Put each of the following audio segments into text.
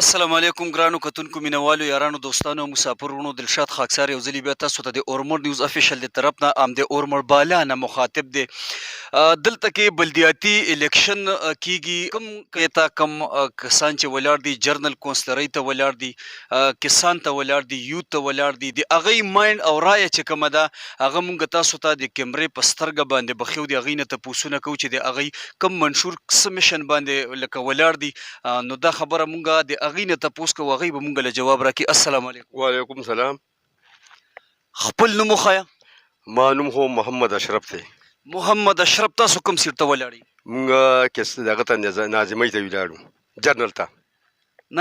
السلام علیکم ګرانو کتونکو مینوالو یارانو دوستانو مسافرونو دلشاد خاکسار یو ځلی بیا تاسو ته د اورمړ نیوز افیشل د طرف نه ام د اورمړ بالا نه مخاطب دی دلته کې بلدیاتي الیکشن کیږي کم کیتا کم کسان چې ولاړ دي جرنل کونسلرۍ ته ولاړ دي کسان ته ولاړ دي یوت ته ولاړ دي د هغې مایند او رایه چې کومه ده هغه مونږ تاسو ته د کیمرې په سترګه باندې بخیو د هغې نه تپوسونه کوو چې د هغې کم منشور څه مشن باندې لکه ولاړ دي نو دا خبره مونږه د هغې نه تپوس کوو هغې به مونږ له جواب راکړي. السلام علیکم. وعلیکم السلام. خپل نوم وښایه. ما نوم خو محمد اشرف دی. محمد اشرف تاسو کوم سیټ ته ولاړئ؟ مونږ دغه ته ناظمۍ ته ولاړو جرنل ته.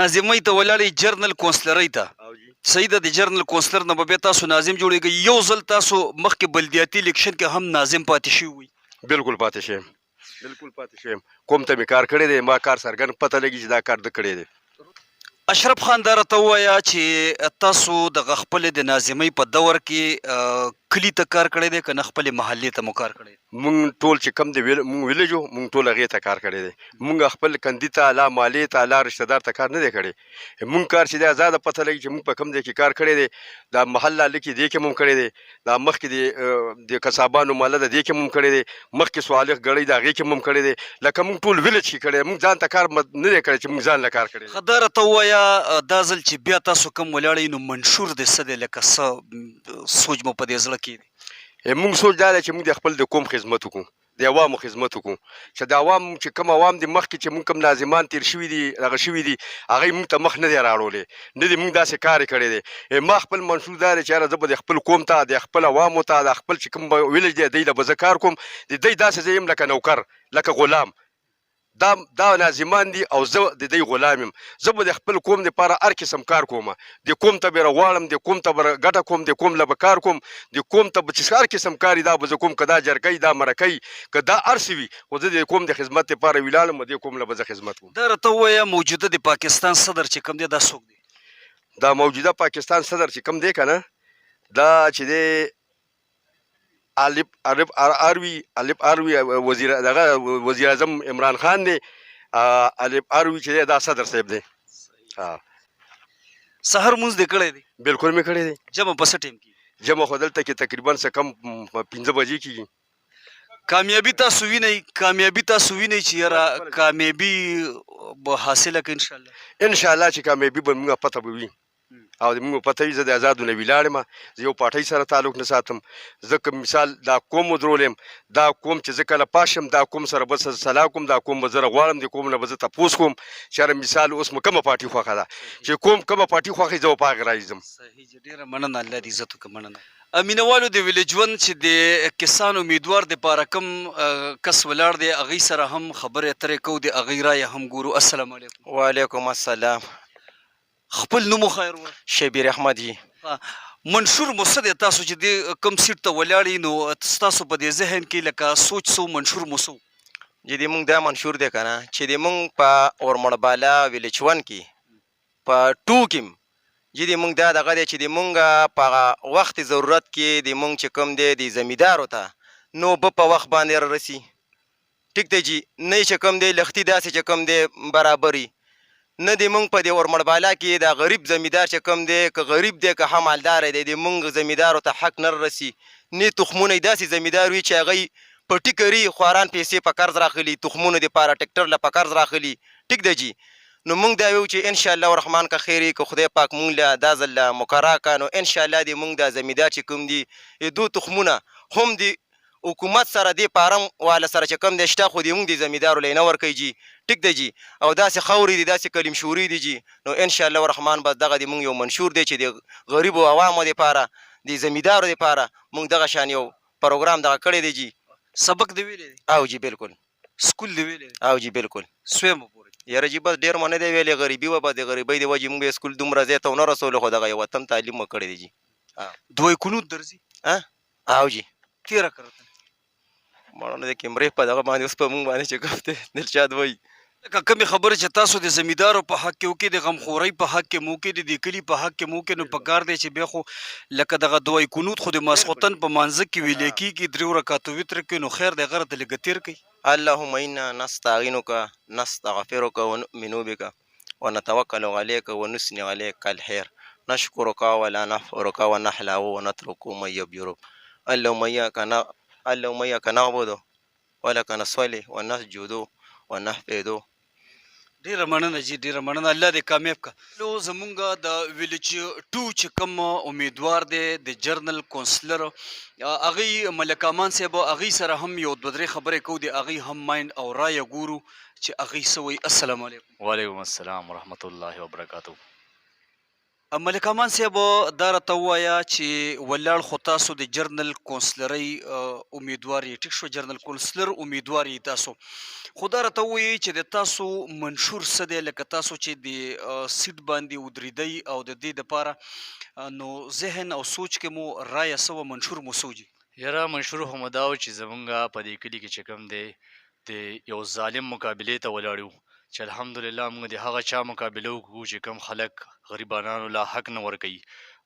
ناظمۍ ته ولاړئ جرنل کونسلرۍ ته. صحیح ده. د جرنل کونسلر نه به بیا تاسو ناظم جوړېږئ. یو ځل تاسو مخکې بلدیاتي الیکشن کې هم ناظم پاتې شوي وي؟ بالکل پاتې شویم. بالکل پاتې شویم. کوم ته مې کار کړی دی ما کار څرګند پته لګي چې دا کار ده کړی دی. اشرف خان دا راته ووایه چې تاسو دغه خپلې د ناظمۍ په دور کې کلي ته کار کړی دی که نه خپلې محلې ته مو کار کړی دی؟ مونږ ټول چې کم دی مونږ ویلیج وو مونږ ټول هغې ته کار کړی دی. مونږ خپل کندي ته لا مالې ته لا رشته دار ته کار نه دی کړی. مونږ کار چې دی ازاده پته لګي چې مونږ په کوم ځای کې کار کړی دی. دا محله لکې دې کې مو کړی دی. دا مخکې د قصابانو محله ده دې کې مو کړی دی. مخکې صالح ګړی د هغې کې مو کړی دی. لکه مونږ ټول ویلیج کې کړی دی. مونږ ځان ته کار نه دی کړی چې مونږ ځان له کار کړی دی. ښه دا راته ووایه دا ځل چې بیا تاسو کوم ولاړئ نو منشور دې څه دی لکه څه سوچ مو په دې زړه کې دی؟ مونږ سوچ دا دی چې مونږ د خپل د قوم خدمت وکړو د عوامو خدمت وکړو چې د عوام چې کوم عوام دي مخکې چې مونږ کوم ناظمان تیر شوي دي هغه شوي دي هغوی مونږ ته مخ نه دی راوړلی نه دي مونږ داسې کار یې کړی دی. ما خپل منشور دا دی چې یاره زه به د خپل قوم ته د خپل عوامو ته د خپل چې کوم ویلیج دی دی له به زه کار کوم د دی داسې زه یم لکه نوکر لکه غلام. دا ناظمان دي او زه د دوی غلام یم. زه به د خپل قوم دپاره هر قسم کار کوم. د قوم ته به راغواړم د قوم ته به ګټه کوم د قوم له به کار کوم د قوم ته به چې هر قسم کار وي دا به زه کوم که دا جرګۍ دا مرکۍ که دا هر څه وي خو زه د قوم د خدمت دپاره ولاړم د قوم له به زه خدمت کوم. دا راته ووایه موجوده د پاکستان صدر چې کوم دی دا څوک دی؟ دا موجوده پاکستان صدر چې کوم دی که نه دا چې دی الف اروي وزیر اعظم عمران خان دی. الف اروي چې دی دا صدر صاحب دی. سحر مونځ دې کړی دی؟ بالکل مې کړی دی. جمع په څه ټایم کې؟ جمع خو دلته کې تقریبا څه کم 5 بجې کېږي. کامیابي تاسو وینئ چې یاره کامیابي به حاصله کړئ انشاءالله؟ انشاءالله چې کامیابي به موږ پته به وي او د موږ پته وي زه د ازادو نه ولاړ یم. زه یو پارټۍ سره تعلق نه ساتم. زه که مثال دا قوم ودرول یم دا قوم چې زه کله پاس شم دا قوم سره به سلا کوم دا قوم به زه غواړم د قوم نه به زه تپوس کوم چې یاره مثال اوس مو کومه پارټي خوښه ده چې کومه پارټي خوښوي زه به په هغې راځم. صحیح جي ډېره مننه الله دې عزت وکړه. مننه. مینوالو د ویلج ون چې د کسان امیدوار دپاره کوم کس ولاړ دی هغوی سره هم خبرې اترې کوو د هغوی رایه هم ګورو. السلام علیکم. وعلیکم السلام. خپل نوم خیر و؟ شبیر احمد جی. منشور مو څه دی تاسو چې د کوم سیټ ته ولاړئ نو ستاسو په دې ذهن کې لکه سوچ سو منشور مو څه و؟ چې د مونږ دا منشور دی که نه چې د مونږ په اورمړ بالا ویلیج ون کې په 2 کې چې د مونږ دا دغه دی چې د مونږ په وخت ضرورت کې د مونږ چې کوم دی د زمیندارو ته نو به په وخت باندې رارسي. ټیک دی جي نه چې کوم دی لختي داسې چې کوم دی برابري نه د مونږ په دې اورمړ بالا کې د غریب زمیندار چې کوم دی که غریب دی که هم مالدار دی د مونږ زمیندارو ته حق نه رسي. نه تخمونه یې داسې زمیندار وي چې هغوی پټي کري خواران پیسې په قرض راخلي تخمونو دپاره ټکټر له په قرض راخلي. ټیک دی جي نو مونږ دا ویو چې انشاءالله الرحمن که خیر که خدای پاک مونږ له دا ځل له مقرره کړه نو انشاءالله د مونږ دا زمیندار چې کوم دي دو تخمونه هم د حکومت سره دې پارم والا سره چې کوم دی شته خو د مونږ د زمیندارو له یې نه ورکوي جي. ټیک دی جي او داسې خاورې دي داسې کلمشوري دي جي نو انشاءالله الرحمن بس دغه د مونږ یو منشور دی چې د غریبو عوامو دپاره د زمیندارو دپاره مونږ دغه شان یو پروګرام دغه کړی دی جي. سبق دې ویلی دی؟ او جي بالکل. سکول دې ویلی دی؟ او جي بالکل. سویمه پورې؟ یاره جي بس ډېر مو نه دی ویلی غریبي وه بس د غریبۍ د وجې مونږ به سکول دومره ځای ته ونه رسولو خو دغه یو وطن تعلیم مو کړی دی جي. دوی کنود درځي؟ او جي تیره کرته مړه د کیمرې په دغه باندې اوس په مونږ باندې چې کوم دی دلشاد وایي لکه کومې خبرې چې تاسو د زمیندارو په حق کې وکړي د غمخورۍ په حق کې مو وکړي د دې کلي په حق کې مو وکړي نو پکار دی چې بیا خو لکه دغه دوی کنود خو د ماسخوتن په مانځه کې ویلی کېږي 3 رکعاتو وتر کې نو خیر دی غره ته لږه تېر کوي. اللهم انا نستعینک نستغفرک ونؤمن بک ونتوكل عليك ونثني عليك الخير نشكرك ولا نكفرك ونحلى ونترك من يبيرك اللهم إياك نعبد ولك نصلي ونسجد ونحفظ. ډیره مننه جی، ډیره مننه، الله دې کامیاب کا. نو زمونږ د ویلیج 2 چې کوم امیدوار دی د جرنل کونسلر هغې ملک امان صاحب، هغې سره هم یو دوه درې خبرې کوو، د هغې هم مایند او رایه ګورو چې هغې څه وایي. السلام علیکم. وعلیکم السلام ورحمت الله وبرکاتو. ملک امان صاحب دا راته ووایه چې ولاړ خو تاسو د جرنل کونسلرۍ امیدوار یې، ټیک شو، جرنل کونسلر امیدوار یې تاسو، خو دا راته ووایي چې د تاسو منشور څه دی، لکه تاسو چې د سیټ باندې ودرېدئ او د دې دپاره نو ذهن او سوچ کې مو رایه څه وه، منشور مو څه وجي؟ یاره منشور خو مو دا و چې زمونږ په دې کلي کې چې کوم دی د یو ظالم مقابلې ته ولاړ یو، چې الحمدلله موږ د هغه چا مقابله وکړو چې کوم خلک غریبانانو لا حق نه ورکوي،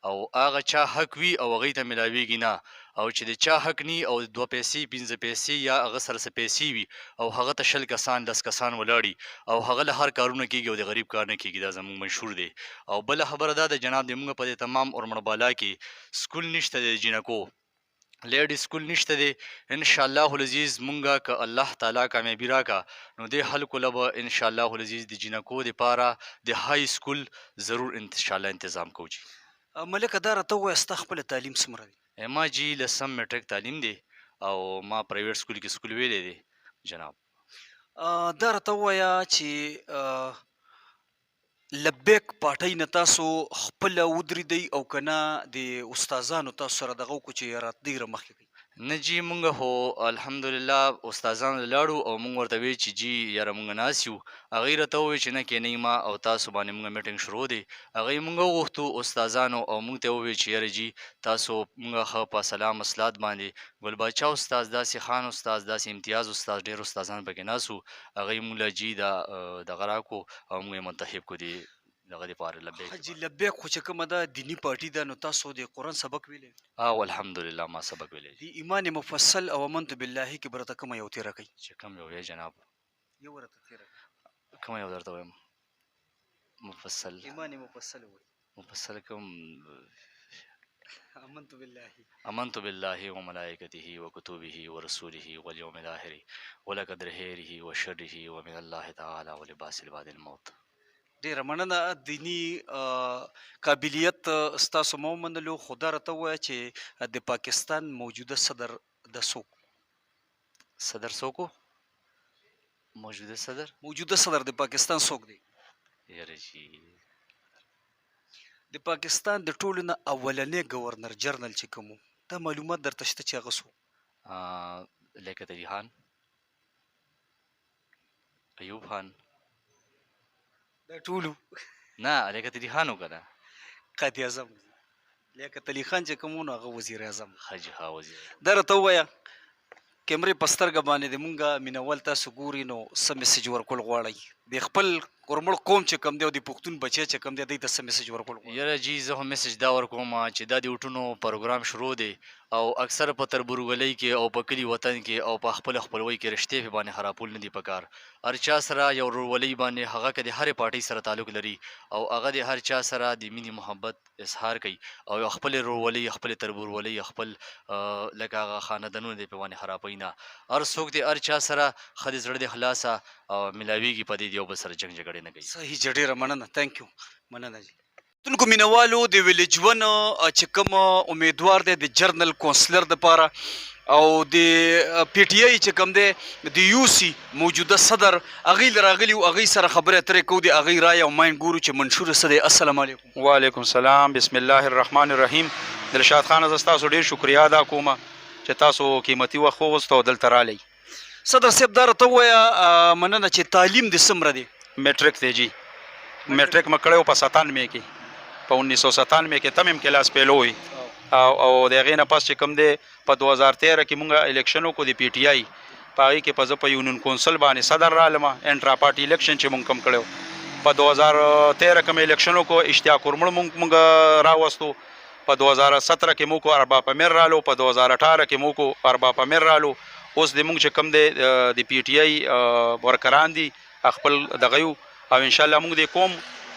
او هغه چا حق وي او هغوی ته میلاویږي نه، او چې د چا حق ني او 2 پیسې 15 پیسې یا هغه سره څه پیسې وي او هغه ته 10 کسان 10 کسان ولاړي او هغه له هر کارونه کېږي او د غریب کار نه کېږي، دا زموږ منشور دی. او بله خبره دا ده جناب، د موږ په دې تمام اورمړ بالا کې سکول نشته دی، د جینکو لیډي سکول نشته دی. انشاءالله العزیز مونږه که الله تعالی کامیابي راکا نو دې خلکو له به انشاءالله العزیز د جینکو دپاره د های سکول ضرور انشاءالله انتظام کوو. جي ملکه دا راته ووایه ستا خپله تعلیم څومره دی؟ ما جي 10 میټرک تعلیم دی او ما پرایویټ سکول کې سکول ویلی دی جناب. دا راته ووایه چې لبیک پارټۍ نه تاسو خپله ودرېدئ او که نه د استادانو تاسو سره دغه وکړو چې یاره ډېره مخکې کوي؟ نه جي مونږ خو الحمدلله استادانو ته لاړو او مونږ ورته وی چې جي یاره مونږ ناست یو، هغوی راته وویل چې نه کېنئ ما او تاسو باندې مونږ میټنګ شروع دی. هغوی مونږ وغوښتو استادانو او مونږ ته وویل چې یاره جي تاسو مونږ ښه په سلام اصلاحات باندې ګل باچا استاد، داسې خان استاد، داسې امتیاز استاد، ډېر استادان پکې ناست وو، هغوی مونږ له جي دغه راکړو او مونږ یې منتخب کړو دی دغه دپاره. لبیک حاجي لبیک خو چې کومه ده دیني پارټي ده، نو تاسو د قرآن سبق ویلی؟ او الحمدلله ما سبق ویلی دی. د ایمان مفصل او امنت بالله کې به راته کومه یو تېره کوي؟ چې کوم یو یې جناب؟ یو راته تېره کوي. کومه یو درته وایم؟ مفصل ایمان مفصل وایي. مفصل کوم؟ امنت بالله آمنت بالله وملائکته وکتبه ورسوله واليوم الآخر ولقدر خیره وشره ومن الله تعالی ولباس البعد الموت. ډېره مننه. دیني قابلیت ستاسو مو ومنلو، خو دا راته ووایه چې د پاکستان موجوده صدر د څوک؟ صدر څوک و؟ موجوده صدر؟ موجوده صدر د پاکستان څوک دی؟ یاره جي د پاکستان د ټولو نه اولنی ګورنر جنرال چې کوم و، دا معلومات درته شته چې هغه څوک؟ لیاقت علي خان، ایوب خان، دا ټولو؟ نه لیاقت علي خان و که نه؟ قائد اعظم لیاقت علي خان چې کوم و نو هغه وزیر اعظم. حاجي ها وزیر. دا راته ووایه کیمرې په سترګه باندې د مونږه مینوال تاسو ګوري نو څه میسج ورکول غواړئ د خپل ورمړ قوم چې کوم دی او د پښتون بچی چې کوم دی دوی ته څه میسج ورکول غواړئ؟ یاره جي زه هم میسج دا ورکوم چې دا د وټونو پروګرام شروع دی او اکثر په تربورګلۍ کې او په کلي وطن کې او په خپل خپلوۍ کې رشتې په باندې خرابول نه دي پکار. هر چا سره یو ورورولۍ باندې هغه که د هرې پارټۍ سره تعلق لري او هغه د هر چا سره د مینې محبت اظهار کوي او خپل ورورولۍ خپل تربورولۍ خپل لکه هغه خاندانونه دی په باندې خرابوي نه. هر څوک د هر چا سره ښه د زړه د خلاصه او میلاویږي په دې یو بل سره جنګ جګړې نه کوي. صحیح جي، ډېره مننه، تhank you، مننه جي. تونکو مینوالو د ویلیج 1 چې کوم امیدوار دی د جرنل کونسلر دپاره او د پی ټي آی چې کوم دی د یو سی موجوده صدر هغوی له راغلي وو، هغوی سره خبرې اترې کوو، د هغوی رایه او مایند ګورو چې منشور څه دی. السلام علیکم. وعلیکم السلام، بسم الله الرحمن الرحیم. دلشاد خان زه ستاسو ډېر شکریا ادا کوم چې تاسو قیمتي وخت وغوښتو او دلته رالی. صدر صاحب دا راته ووایه مننه چې تعلیم دې څومره دی؟ میټرک دی جي، میټرک مې کړی و په 97 کې، په 1997 کې تم کلاس پیلو وي او د هغې نه پس چې کوم دی په 2013 کې مونږ الیکشن وکړو د پی ټي آی، په هغې کې په زه په یونین کونسل باندې صدر رالم، انټرا پارټي الیکشن چې مونږ کم کړی په 2013 کې مې الیکشن وکړو، اشتیاق ورمړ مونږ راوستو، په 2017 کې مونږ کو ارباب امیر رالو، په 2018 کې مونږ کو ارباب امیر رالو. اوس د مونږ چې کوم دی د پی ټي آی ورکران دي خپل دغه یو او ان شاء الله موږ د قوم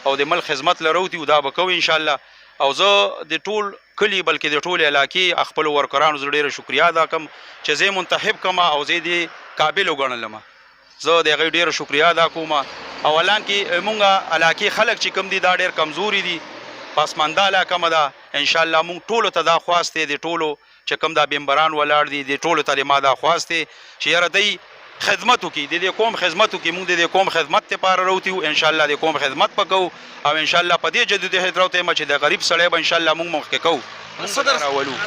او د ملک خدمت لرو تی دا به کوو ان شاء الله. او زه د ټول کلی بلکې د ټول علاقې خپل ورکرانو زه ډېره شکریا ادا کوم چې زه منتخب کما او زه د قابل وګڼلم. زه د هغې ډېره شکریا ادا کوم. اولان کې مونږ علاقې خلک چې کوم دي دا ډېر کمزوري دي، پسمانده علاقه مه ده. انشاءالله مونږ ټولو ته دا خواست دی، د ټولو چې کوم دا بمبران ولاړ دي د ټولو ته ما دا خواست دی چې یاره دی خدمت وکړي، د دې قوم خدمت وکړي. مونږ د دې قوم خدمت لپاره راوتي یو، انشاءالله د قوم خدمت به کوو او انشاءالله په دې جدوجهد راوتی یم چې د غریب سړی به انشاءالله مونږ مخکې کوو.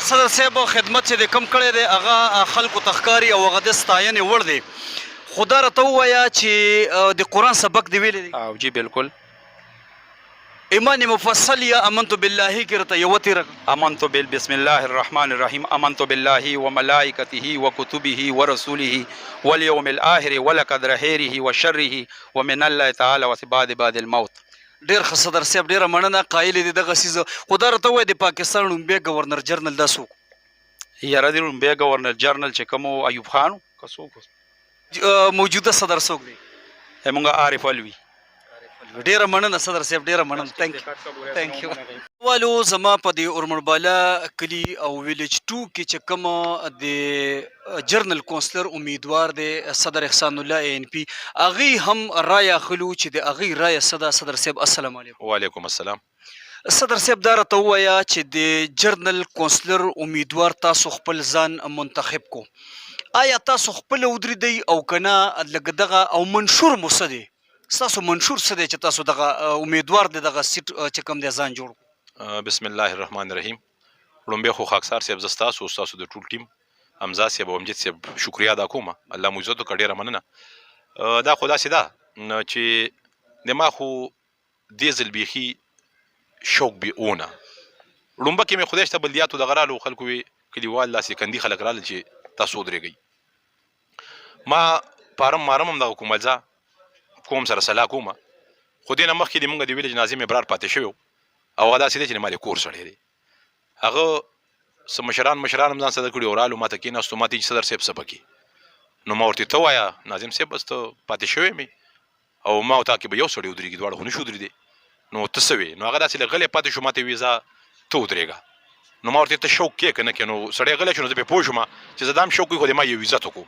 صدر صاحب خدمت چې د کم کړی دی هغه خلکو ته ښکاري او هغه د ستاینې وړ دی، خو دا راته ووایه چې د قرآن سبق دې ویلی دی؟ او جی بالکل. ایمان مفصل یا امنت بالله کې راته یوه تېره امنت بسم الله الرحمن الرحیم امنت بالله وملائکته وکتبه ورسوله والیوم الاخر ولقدر خیره وشره ومن الله تعالی وبعد الموت. ډېر ښه صدر صاحب، ډېره مننه. قایل دي دغه څیزه، خو دا راته ووایه د پاکستان لومبی ګورنر جنرل دا څوک؟ یاره د لومبی ګورنر جنرل چې کوم ایوب خان که څوک موجوده صدر څوک دی؟ مونږ عارف الوي. ډیره مننه صدر صاحب، ډیره مننه. تhank you. والو زما په د اورمړبالا کلی او ویلیج 2 کې چې کوم د جرنل کونسلر امیدوار دی صدر احسان الله ان پی، هغې هم رایه اخلو چې د هغې رایه څه ده؟ صدر صاحب السلام علیکم. وعلیکم السلام. صدر صاحب دا راته ووایه چې د جرنل کونسلر امیدوار تاسو خپل ځان منتخب کو، آیا تاسو خپل ودرېدئ او که نه لږ دغه او منشور مو څه دی؟ ستاسو منشور څه دی چې تاسو دغه امیدوار د دغه سیټ چې کوم دی ځان جوړ کړو؟ بسم الله الرحمن الرحیم. لومبی خو خاکسار صاحب زه ستاسو ستاسو د ټول ټیم حمزه صاحب او امجد صاحب شکریا ادا کوم، الله مو عزت وکړي، ډېره مننه. دا خو داسې ده چې د ما خو دې ځل بیخي شوق ونه لومبه کې مې خدای شته بلدیاتو دغه رالو خلکو وي کلیوال داسې کندي خلک راله چې تاسو ودرېږئ. ما پارم مارم هم دغه کوم اجزا کوم سره سلا کومه، خو دې نه مخکې د مونږ د ویلج ناظم ابرار پاتې شوی او هغه داسې دی چې ما د کور سړی دی. هغه څه مشران هم ځان صدر کړي او رالو ما ته کېناستو، ما ته چې صدر صاحب څه پکې، نو ما ورته ته ووایه ناظم صاحب بس ته پاتې شوی مې او ما او تا کې به یو سړی ودرېږي، دواړه خو نشو ودرېدی، نو ته څه وې؟ نو هغه داسې لږ غلی پاتې شو، ما ته ویې ځه ته ودرېږه. نو ما ورته ته شوق کې که نه کې، نو سړی غلی شو، نو زه پرې پوه شوم چې زه دا هم شوق کوي خو د ما یو عزت وکړو،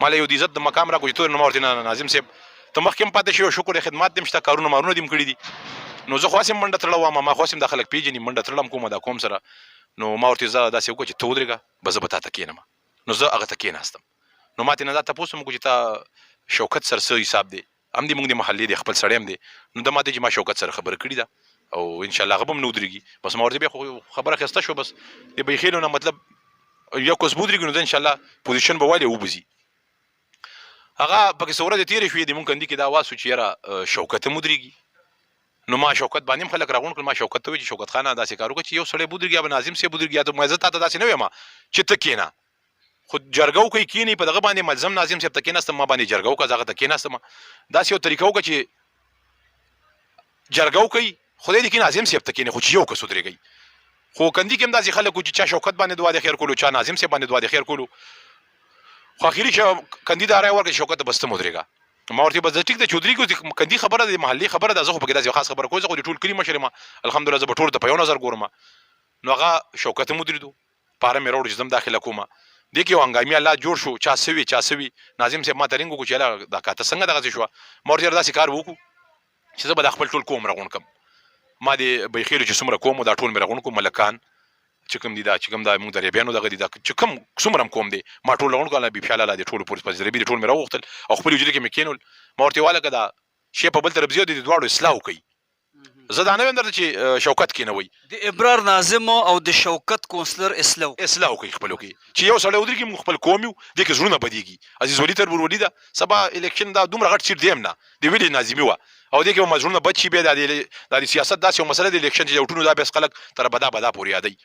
ما له یو د عزت د مقام راکړو چې ته. نو ما ورته نه ناظم صاحب ته مخکې هم پاتې شوی، شکر خدمات دې هم شته، کارونه مارونه دې هم کړي دي، نو زه خو هسې منډه تړلی وم، ما خو هسې دا خلک پېژني، منډه تړلم کومه دا قوم سره. نو ما ورته زه داسې وکړه چې ته ودرېږه به زه به تا ته کېنم. نو زه هغه ته کېناستم. نو ما ترې نه دا تپوس هم وکړو چې تا شوکت سره څه حساب دی؟ هم دې موږ د محلې دی، خپل سړی هم دی. نو ده ما ته چې ما شوکت سره خبره کړې ده او انشاءالله هغه به هم نه ودرېږي. بس ما ورته بیا خو خبره اخیسته شو، بس د بیخیلو نه مطلب یو کس به ودرېږي نو زه انشاءالله پوزیشن به والې وبځي. هغه پکې څه ورځې تېرې شوې د مونږ کندي کې دا آواز شو چې یاره شوکت هم ودرېږي. نو ما شوکت باندې هم خلک راغونډ کړل، ما شوکت ته وایي چې شوکت خانه داسې کار وکړه چې یو سړی به ودرېږي یا به ناظم صاحب ودرېږي، یا ته زه تا ته داسې نه وایم چې ته کېنه، خو جرګه وکړئ کېنئ په دغه باندې ملزم ناظم صاحب ته کېناستم، ما باندې جرګه وکړه، زه هغه ته کېناستم. داسې یو طریقه وکړه چې جرګه وکړئ خدای دې کې ناظم صاحب ته کېنئ، خو چې یو کس ودرېږئ. خو کندي کې هم داسې خلک وو چې چا شوکت باندې دعا د خیر کولو، چا ناظم صاحب باندې دعا د خیر کولو، خو اخري کندي دا رایه ورکړه چې شوکت ته بس ته مو ودرېږه. ما ورته بس ټیک ده چې ودرېږو، کندي خبره ده، محلي خبره ده، زه خو پکې داسې خاص خبره کوم، زه خو د ټول کلي مشر یم، الحمدلله زه به ټولو ته په یو نظر ګورم. نو هغه شوکت هم ودرېدو، پاره مې راوړو چې زه هم داخله کومه. دې کې یو هنګامي الله جوړ شو، چا څه وي ناظم صاحب ما ته رنګ وکړو چې یاره دا کاته څنګه دغسې شوه. ما ورته داسې کار وکړو چې زه به دا خپل ټول قوم راغونډ کړم. ما د بیخیلو چې څومره قوم و دا ټول مې راغونډ کړو، ملکان چې کوم دي دا چې کوم دا موږ د ریبیانو دغه دي دا چې کوم څومره هم قوم دی ما ټول راغونډ کړل، بي خیال الله دې ټولو پولیس پاس ریبي دې ټول مې راوغوښتل او خپل وجود کې مې کېنول. ما ورته ویل که دا شی په بل طرف ځي د دواړو اصلاح وکړي، زه دا نه وایم درته چې شوکت کېنوئ، د ابرار ناظم او د شوکت کونسلر اصلاح وکړي خپلو کې، چې یو سړی ودرېږي موږ خپل قوم یو، دې کې زړونه بدېږي. عزیز ولي تر ورولي ده سبا الیکشن دا دومره غټ سیټ دی هم نه د ویلې ناظمي وه او دې کې به زړونه بد شي. بیا دا د سیاست داسې یو مسله د الیکشن چې یوټونو دا بس خلک تر بدا پورې یادوي.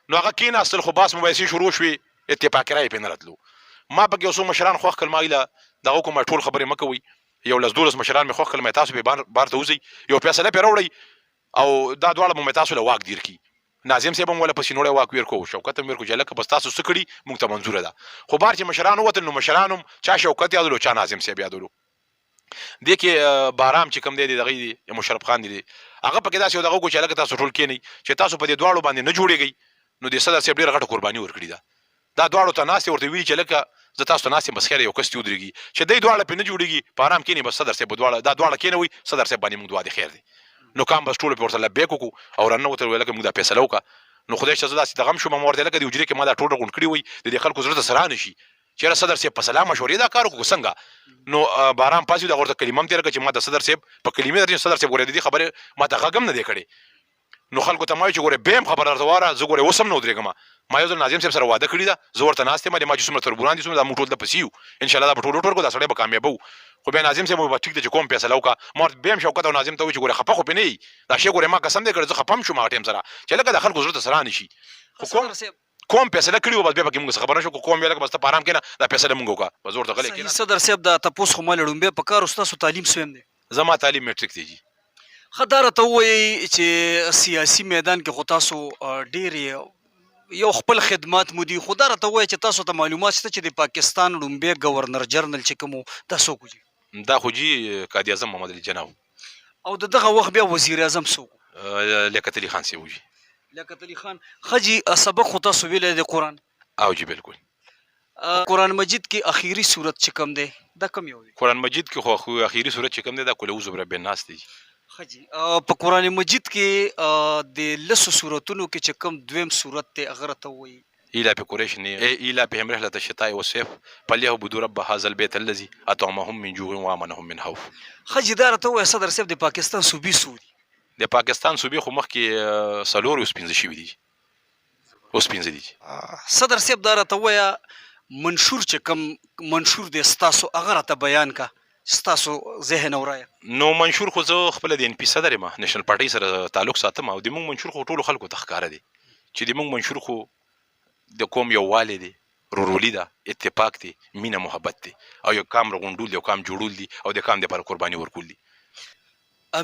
نو هغه کېناستل، خو باس مباحثې شروع شوې، اتفاق رایې پرې نه راتلو. ما پکې یو څو مشران خوښ کړل، ما ویله دغه کومه ټول خبرې مه کوئ، 11-12 مشران مې خوښ کړل، تاسو پرې بار ته وځئ، یو فیصله پرې راوړئ او دا دواړه به مې تاسو له واک دیر کړي. ناظم صاحب هم وله پسې نوړی واک ورکړو، شوکت هم ورکړو چې هلکه بس تاسو څه کړي موږ ته منظوره ده. خو بار چې مشران ووتل نو مشران هم چا شوکت یادولو چا ناظم صاحب یادولو. دې کې بارام چې کوم دی د دغه دی مشرف خان دی هغه پکې داسې یو دغه وکړو چې هلکه تاسو ټول کښېنئ چې تاسو په دې دواړو باندې نه جوړېږئ نو د صدر صاحب ډېره غټه قرباني ورکړې ده دا دواړو ته ناست ورته ویلي چې لکه زه تاسو ته ناست یم بس خیر یو کس دې ودرېږي چې دی دواړه پرې نه جوړېږي په ارام کښېنئ بس صدر صاحب دواړه دا دواړه کښېنوئ صدر صاحب باندې موږ دعا د خیر دی نو کام بس ټولو پرې ورته لبیک وکړو او راننوتل ویل لکه موږ دا فیصله وکړه نو خدای چې زه داسې دغه هم شوم ما ورته لکه د حجرې کې ما دا ټول غونډ کړي وي د دې خلکو زړه ته سره نه شي چېرې صدر صاحب په سلا مشورې دا کار وکړو څنګه نو باران پاسي دغه ورته کلمه هم تېره کړه چې ما د صدر صاحب په کلمې درته صدر صاحب ګورې د دې خبرې ما ته غږ هم نه دی کړی نو خلکو ته ما وایي چې ګورې بیا هم خبره درته واره زه ګورې اوس هم نه ودرېږم ما یو ځل ناظم صاحب سره واده کړي ده زه ورته ناست یم ما چې څومره تربوران دي څومره دا موږ ټول دپسې یو انشاءالله دا به ټول ورکړو دا سړی به کامیابه خو بیا ناظم صاحب به ټیک دی چې کوم فیصله وکړه ما ورته بیا هم شوکت او ناظم ته وایي چې ګورې خفه خو پرې نه یي دا شی ګورې ما قسم دی کړی زه خفه هم شوم هغه ټایم سره چې لکه د خلکو زړه ته سره نه شي خو کوم فیصله کړي وو بس بیا پکې موږ څه خبر نه شو کوم ویل بس ته په ارام کښېنه دا فیصله موږ وکړه بس ورته غلی کښېنه صدر صاحب دا تپوس خو ما لړومبی په کار ستاسو تعلیم سویم دی زما تعلیم میټریک دی جی ښه دا راته ووایئ چې سیاسي میدان کې خو تاسو ډېر یو خپل خدمات مو دي خو دا راته ووایئ چې تاسو ته معلومات شته چې د پاکستان لومبی گورنر جنرال چې کوم و دا څوک و جي دا خو جی قائد اعظم محمد علي جناح او د دغه وخت بیا وزیر اعظم څوک و لیاقت علي خان صاحب جی لیاقت علي خان ښه جي سبق خو تاسو ویلی د قرآن او جی بالکل قرآن مجید کې اخیری صورت چې کوم دی دا کوم یو دی قرآن مجید کې خو اخیری صورت چې کوم دی دا قل اعوذ برب الناس دی ښه جي په قرآن مجید کې د لسو صورتونو کې چې کوم دویم صورت دی هغه راته ووایي إلى بقريش إلى بهم رحلة الشتاء والصيف فليعبدوا رب هذا البيت الذي أطعمهم من جوع وآمنهم من خوف. ښه جي دا راته ووایه صدر صاحب د پاکستان صوبې څو دي د پاکستان صوبې خو مخکې څلور اوس پنځه شوي دي اوس پنځه دي صدر صاحب دا راته ووایه منشور چې کوم منشور دی ستاسو هغه راته بیان کا ستاسو ذهن او رایه نو منشور خو زه خپله د ان پي صدر یم نېشنل پارټۍ سره تعلق ساتم او د موږ منشور خو ټولو خلکو ته ښکاره دی چې د موږ منشور خو د قوم یووالی دی رورولي ده اتفاق دی مینه محبت دی او یو کام رغونډول دی یو کام جوړول دی او د کام دپاره قرباني ورکول دی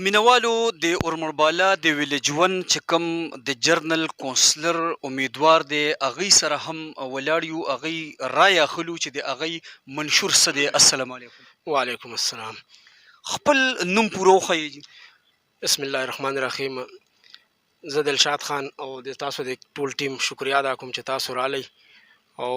مینوالو د اورمړ بالا د ویلیج ون چې کوم د جرنل کونسلر امیدوار دی هغوی سره هم ولاړ یو هغوی رایه اخلو چې د هغوی منشور څه دی السلام علیکم وعلیکم السلام خپل نوم پوره وښایئ بسم الله الرحمن الرحیم زه دلشاد خان او د تاسو د ټول ټیم شکریا ادا کوم چې تاسو رالی او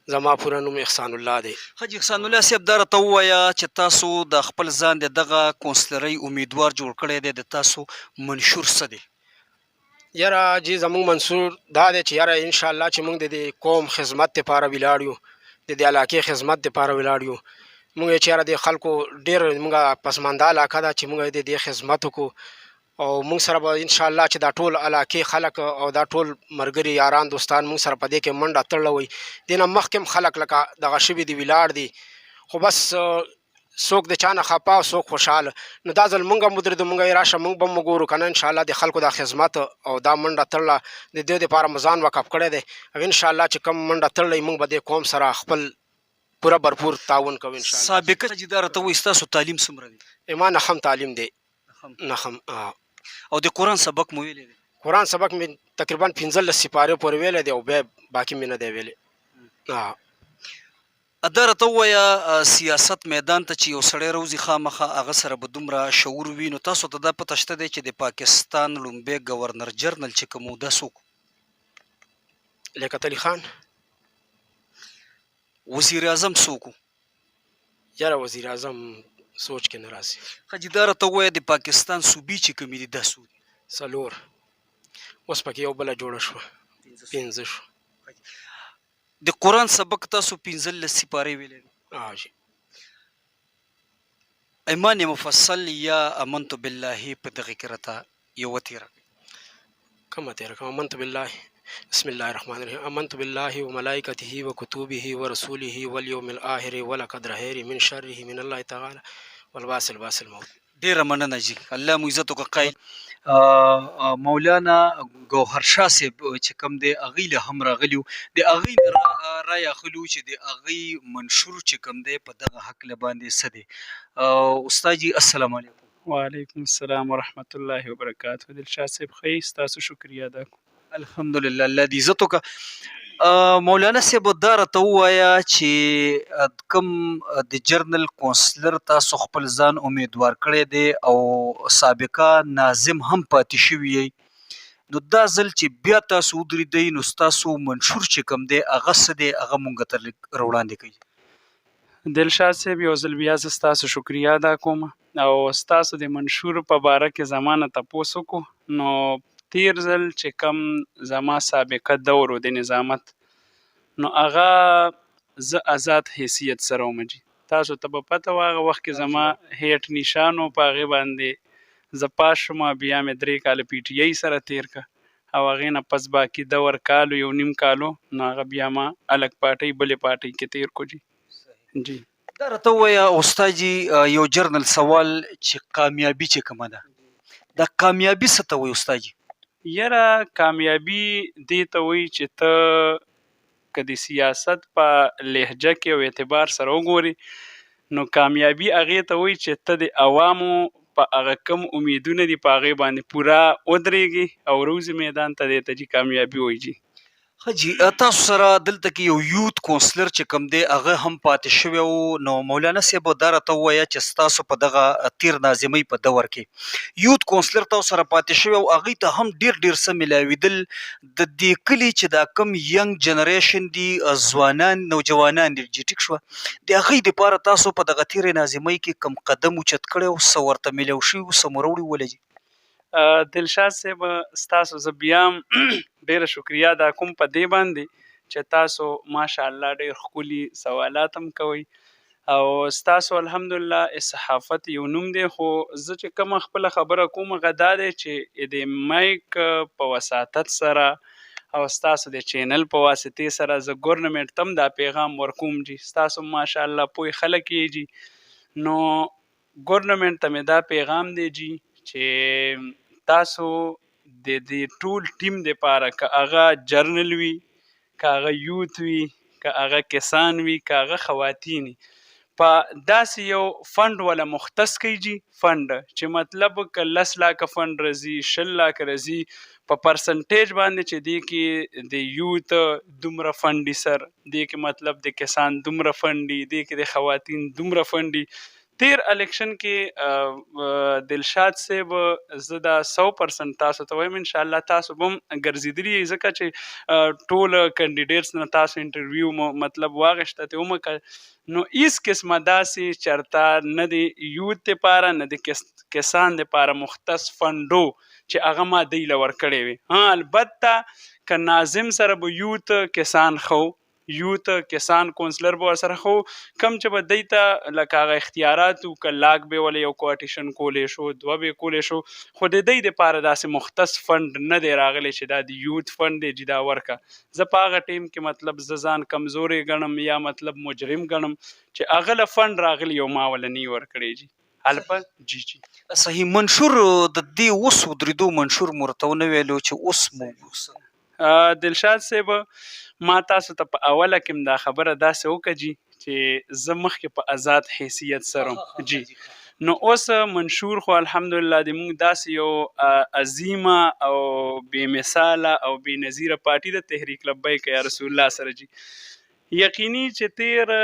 زما پوره نوم احسان الله دی حاجي احسان الله صاحب دا راته ووایه چې تاسو د خپل ځان د دغه کونسلرۍ امیدوار جوړ کړی دی د تاسو منشور څه دی یاره جی زموږ منصور دا دی چې یاره انشاءالله چې موږ د دې قوم خدمت دپاره ولاړ یو د دې علاقې خدمت دپاره ولاړ یو موږ چې یاره د خلکو ډېر موږ پسمانده علاقه ده چې موږ د دې خدمت وکړو او موږ سره به انشاءالله چې دا ټول علاقې خلک او دا ټول ملګري یاران دوستان موږ سره په دې کې منډه تړله وی دې نه مخکې هم خلک لکه دغه شوي دي ولاړ دي خو بس څوک د چا نه خفه او څوک خوشحاله نو دا ځل موږ هم ودرېدو موږ یې راشه موږ به هم وګورو که نه انشاءالله د خلکو دا خدمت او دا منډه تړله د دې دپاره مو ځان وقف کړی دی او انشاءالله چې کوم منډه تړلی موږ به دې قوم سره خپل پوره برپور تعاون کوو انشاءالله سابقه چې دا راته وایي ستاسو تعلیم څومره دی ما نهم تعلیم دی نهم او د قرآن سبق مو ویلی دی قرآن سبق مې تقریبا 15 سپارې پورې ویلی دی او بیا باقي مې نه دی ویلی دا راته ووایه سیاست میدان ته چې یو سړی روزي خامخا هغه سره به دومره شعور وي نو تاسو ته دا پته شته دی چې د پاکستان لومبی گورنر جنرال چې کوم و دا څوک لیاقت علي خان وزیر اعظم څوک و یاره وزیر اعظم سوچ کې نه راځي حاجي دا راته ووایه د پاکستان صوبې چې کومې دي دا څو دي څلور اوس پکې یو بله جوړه شوه 15 شو د قرآن سبق تاسو 15 سپارې ویلی دي جی ایمان مفصل یا امنت بالله په دغې کې راته یوه تېره کومه تېره کوم امنت بالله بسم الله الرحمن الرحیم امنت بالله وملائکته وکتبه ورسوله واليوم الآخر ولقد رهير من شره من الله تعالی والباس الباس الموت ډېره مننه جي الله مو عزت وکړه قایل مولانا ګوهر شاه صاحب چې کوم دی هغوی له هم راغلي وو د هغوی نه رایه اخلو چې د هغوی منشور چې کوم دی په دغه هکله باندې څه دی استاد جي السلام علیکم وعلیکم السلام ورحمت الله وبرکاته دلشاد صاحب ښه ستاسو شکریه ادا کوم الحمدلله الله دې عزت وکړه. مولانا صاحب دا راته ووایه چې کوم د جرنل کونسلر تاسو خپل ځان امیدوار کړی دی او سابقه ناظم هم پاتې شوي یې، نو دا ځل چې بیا تاسو ودرېدئ نو ستاسو منشور چې کوم دی هغه څه دی هغه مونږ ته لږ راوړاندې کوي. دلشاد صاحب یو ځل بیا زه ستاسو شکریا ادا کوم او ستاسو د منشور په باره کې زما نه تپوس وکړو. نو تیر ځل چې کم زما سابقه دور و د نظامت نو هغه زه آزاد حیثیت سره وم جي. تاسو ته به پته وه هغه وخت کې زما هیټ نشان و، په هغې باندې زه پاس شوم، بیا مې 3 کاله پی ټي آی سره تیر که او هغې نه پس باقي دور کالو 1.5 کالو نو هغه بیا ما الګ پارټۍ بلې پارټۍ کې تیر کو جي. جی دا راته ووایه استاد جي یو جرنل سوال چې کامیابي چې کومه ده دا کامیابي څه ته وایي استاد جي؟ یاره کامیابي دې ته وایي چې ته که د سیاست په لهجه کې او اعتبار سره وګوري نو کامیابي هغې ته وایي چې ته د عوامو په هغه کم امیدونه دي په هغې باندې پوره ودرېږي او روز میدان ته دې ته جي کامیابي وایي جي. ښه جي تاسو سره دلته کې یو یوت کونسلر چې کوم دی هغه هم پاتې شوی و، نو مولانا صاحب دا راته ووایه چې ستاسو په دغه تیر ناظمۍ په دور کې یوت کونسلر تاسو سره پاتې شوی او هغوی ته هم ډېر ډېر څه میلاوېدل. د دې کلي چې دا کم ینګ جنریشن دي ځوانان نوجوانان دي جي ټیک شوه د هغوی دپاره تاسو په دغه تیرې ناظمۍ کې کم قدم اوچت کړی او څه ورته میلاو شوي و څه مو راوړي وله جي؟ دلشاد صاحب ستاسو زه بیا هم ډیره شکریا ادا کوم په دې باندې چې تاسو ماشاءالله ډیر ښکلي سوالات هم کوئ او ستاسو الحمدلله صحافت یو نوم دی. خو زه چې کومه خپله خبره کوم هغه دا دی چې د مایک په وساطت سره او ستاسو د چینل په واسطې سره زه ګورنمنټ ته هم دا پیغام ورکوم جي. ستاسو ماشاءالله پوه خلک یې جي، نو ګورنمنټ ته مې دا پیغام دی جي چې تاسو د دې ټول ټیم دپاره که هغه جرنل وي، که هغه یوت وي، که هغه کسان وي، که هغه خواتین وي، په داسې یو فنډ وله مختص کوي جي. فنډ چې مطلب که 10 لاکه فنډ راځي 20 لاکه راځي په پرسنټیج باندې چې دې کې د یوت دومره فنډ دي سر، دې کې مطلب د کسان دومره فنډ دي، دې کې د خواتین دومره فنډ دي. تیر الیکشن کې دلشاد صاحب زه دا 100% تاسو ته وایم انشاءالله تاسو به هم ګرځېدلي یئ، ځکه چې ټول کینډیډیټس نه تاسو انټرویو مو مطلب واخیسته ترې ومه نو هیڅ قسمه داسې چرته نه د یوت دپاره نه د کسان دپاره مختص فنډو چې هغه ما دی له ورکړی وي. البته که ناظم سره به یوت کسان خو یوت کسان کونسلر به ورسره خو کم چې به دی ته لکه هغه اختیارات و که لاک به وله یو کوټیشن کولی شو 2 به کولی شو، خو د دی دپاره داسې مختص فنډ نه دی راغلی چې دا د یوت فنډ دی چې دا ورکه. زه په هغه ټیم کې مطلب زه ځان کمزوری ګڼم یا مطلب مجرم ګڼم چې هغه له فنډ راغلی او ما وله نه ورکړی جي. البته جی جی صحیح. منشور د دې اوس ودرېدو منشور مو ورته ونه ویلو چې اوس مو دلشاد صاحب ما تاسو ته په اوله کې دا خبره داسې وکړه جي چې زه مخکې په آزاد حیثیت سره جي، نو اوس منشور خو الحمدلله د موږ داسې یو عظیمه او بې مثاله او بې نظیره پارټي د تحریک لبیک یا رسول الله سره جي. یقیني چې تیر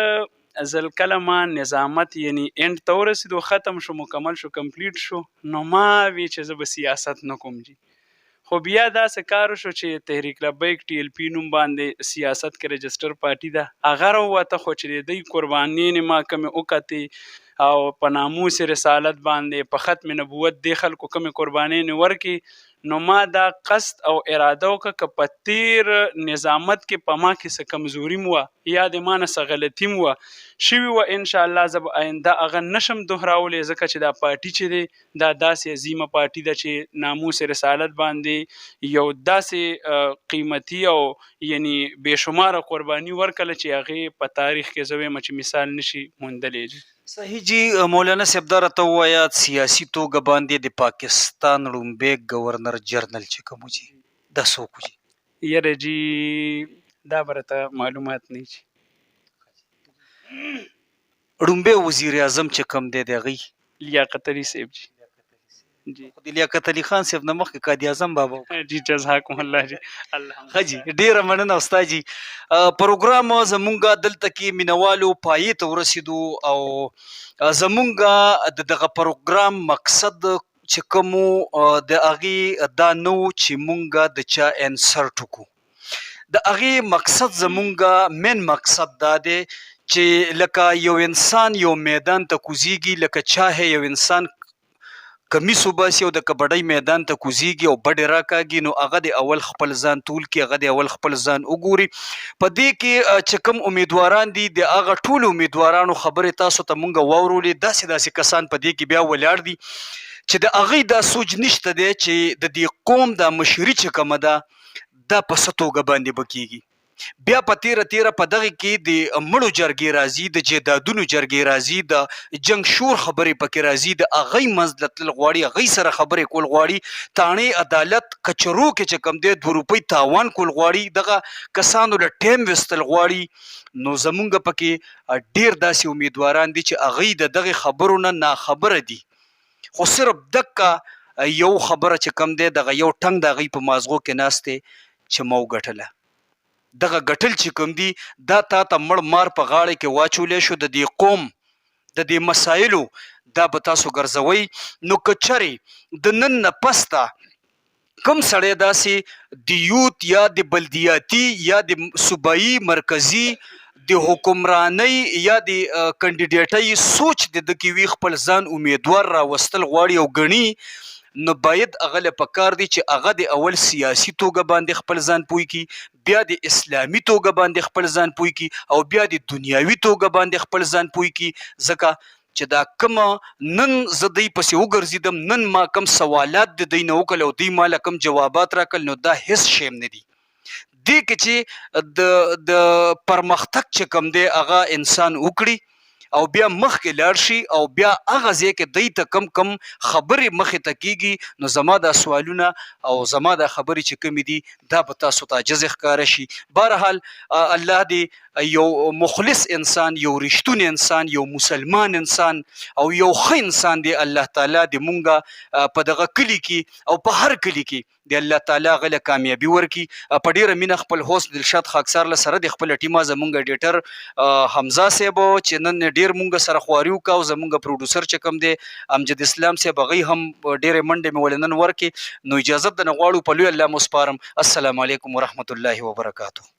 ځل کله ما نظامت یعنی اینډ ته ورسېدو، ختم شو، مکمل شو، کمپلیټ شو، نو ما وی چې زه به سیاست نه کوم جي. خو بیا داسې کار وشو چې تحریک لبیک TLP نوم باندې سیاست کې رجسټر پارټي ده هغه راووته، خو چې د دوی قربانۍ ما کمې وکتې او په ناموس رسالت باندې په ختم نبوت دې خلکو کمې قربانۍ ورکړي، نو ما دا قصد او اراده وکړه که په تیر نظامت کې په ما کې څه کمزوري م وه یا د ما نه څه غلطي م وه شوي وه، انشاءالله زه به آینده هغه نشم دوهراولی، ځکه چې دا پارټي چې دی دا داسې عظیمه پارټي ده چې ناموس رسالت باندې یو داسې قیمتي او یعنی بې شماره قرباني ورکړله چې هغې په تاریخ کې زه وایم چې مثال نشي موندلی جي. صحیح جی. مولانا صاحب دا راته ووایه سیاسي توګه باندې د پاکستان لومبی ګورنر جرنل چې کوم جي دا څوک جي؟ یاره جي دا به راته معلومات نه جي. لومبی وزیر اعظم چې کوم دی د هغوی لیاقت علي صاحب جي. جی د لیاقت علي خان صاحب نه مخکې قائد اعظم بابا و. جی جزاکم الله جی الحمد ښه جي ډیره مننه استاد جي. پروګرام زمونږ دلته کې مینوالو پای ته ورسېدو او زمونږ د دغه پروګرام مقصد چې کومو د هغې دا نه و چې مونږ د چا انسرټ وکړو. د هغې مقصد زمونږ مین مقصد دا دی چې لکه یو انسان یو میدان ته کوزیږي، لکه چاهه یو انسان کمیس وباسي او د کبډۍ میدان ته کوزیږي او بډې راکاږي، نو هغه د اول خپل ځان تول کړي، هغه د اول خپل ځان وګوري. په دې کې چې کوم امیدواران دي د هغه ټولو امیدوارانو خبرې تاسو ته مونږ واورولې. داسې کسان په دې کې بیا ولاړ دي چې د هغې دا سوچ نشته دی چې د دې قوم دا مشري چې کومه ده دا په څه توګه باندې به کېږي. بیا په تیره په دغه کې د مړو جرګې راځي، د جیدادونو جرګې راځي، د جنگ شور خبرې پکې راځي، د هغې منځ له تلل غواړي، هغې سره خبرې کول غواړي، تاڼې عدالت کچرو کې چې کوم دی 2 روپۍ تاوان کول غواړي، دغه کسانو له ټیم ویستل غواړي. نو زمونږ پکې ډیر داسې امیدواران دي چې هغې د دغې خبرو نه ناخبره دي، خو صرف دقه یو خبره چې کوم دی دغه یو ټنګ د هغې په مازغو کې ناست دی چې ما وګټله. دغه ګټل چې کوم دي دا تا ته مړ مار په غاړه کې واچولی شو، د دې قوم د دې مسایلو دا به تاسو ګرځوئ. نو که چرې د نن نه پسته کم سړی داسې د یوت یا د بلدیاتي یا د صوبایي مرکزي د حکمرانۍ یا د کندیډیټۍ سوچ د ده کې وي، خپل ځان امیدوار راوستل غواړي او ګڼي، نو باید هغه له پکار دی چې هغه د اول سیاسي توګه باندې خپل ځان پوه کړي، بیا د اسلامي توګه باندې خپل ځان پوه کړي او بیا د دنیاوي توګه باندې خپل ځان پوه کړي. ځکه چې دا کومه نن زه دوی پسې وګرځېدم، نن ما کوم سوالات د دوی نه وکړل او دوی ماله کوم جوابات راکړل، نو دا هیڅ شی نه دي. دې کې چې د پرمختګ چې کوم دی هغه انسان وکړي او بیا مخکې لاړ شي او بیا هغه ځای کې دوی ته کم خبرې مخې ته کېږي، نو زما دا سوالونه او زما دا خبرې چې کومې دي دا به تاسو ته عاجز ښکاره شي. بهرحال الله دې یو مخلص انسان، یو رښتونی انسان، یو مسلمان انسان او یو ښه انسان دی الله تعالی د مونږه په دغه کلي کې او په هر کلي کې د الله تعالی هغه له کامیابي ورکړي. په ډیره مینه خپل هوست دلشاد خاکسار له سره د خپل ټیمه زمونږ ایډیټر حمزه صاحب چې نن ډیر مونږ سره خواري وکړه او زمونږ پروډوسر چې کوم دی امجد اسلام صاحب هغې هم ډیرې منډې مې ولې نن ورکړې. نو اجازت د نه غواړو، په لوی الله مو سپارم. السلام علیکم ورحمت الله وبرکاتو.